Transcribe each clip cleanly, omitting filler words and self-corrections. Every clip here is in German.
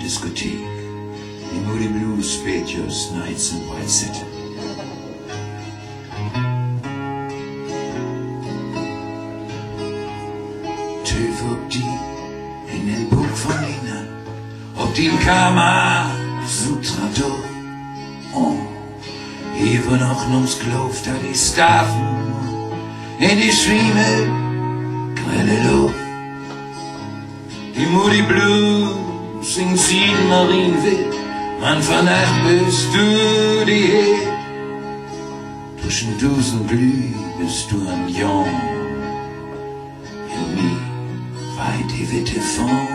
Diskothek. Die Moody Blues spät just nights in White City. Töf ob die in den Buch von Nina, ob die im Kama Sutra do. Oh, hier noch noms Kloof, da die Staven in die Schwieme, grelle Luft. Die Moody Blues singt sieben Marienwild, man von Nacht bist du die Hit. Zwischen Dusen Blü bist du am Jong, in mir weit die Witte von.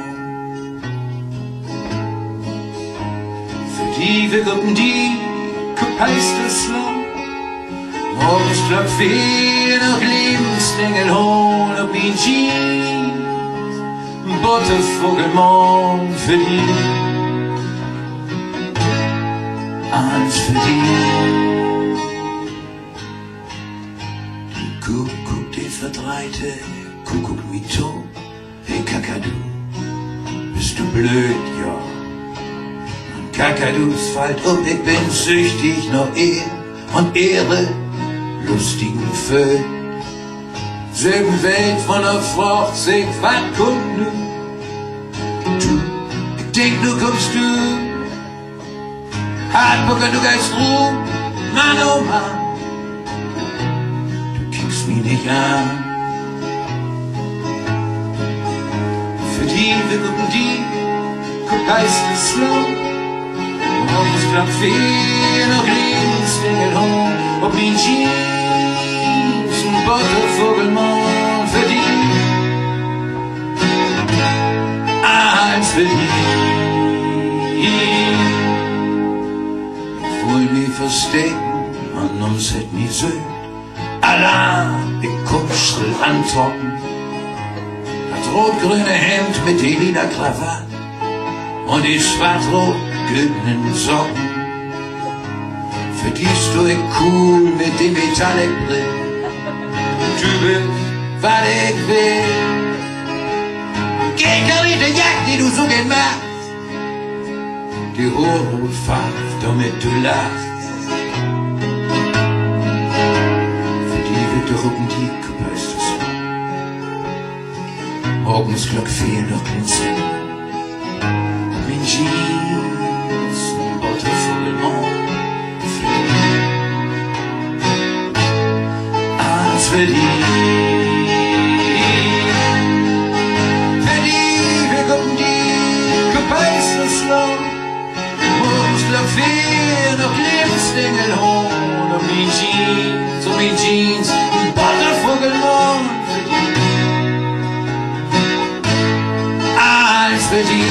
Für die wir gucken die gepeiste Slum, morgens klopft viel noch Lebensdingel holen ob ihn Jeans, Buttervogelmond für die, eins für die. Die Kuckuck, die verdreite Kuckuck Mito, hey Kakadu, bist du blöd, ja. Und Kakadus fällt ob, ich bin süchtig noch Ehe und Ehre, lustigen Föhn. Selben Welt von der Frucht, sich was kommt nu? Du, ich denk, du kommst du. Hartmucker, du gehst rum, Mann, oh Mann. Du kickst mich nicht an. Für die, wir gucken die, guck heißt es Slum. Morgens klappt viel noch Lebensdingel hoch, ob ihn Jeans, ein Buttervogelmond für die. Eins für die. Ich will mich verstecken, an uns hätt nie Söhn. Allah, ich guck schrill antworten. Das rot-grüne Hemd mit die lila Krawatte und die schwarz-rot-güldenen Socken. Für die du ich cool mit dem Metallic-Brill. Du bist, was ich will. Gegerite Jagd, die du so gern machst. Die Hochhutfahrt, damit du lachst. Für die wird der Rücken die gepeist ist. Morgens Glock fehlen noch Blinzeln. Mein Jeans, ein Buttervogelmond für die. Eins für die. Viel noch Lebensdingel hoch, um die Jeans, ein Buttervogelmond für die. Eins für die,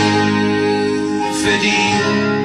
für die.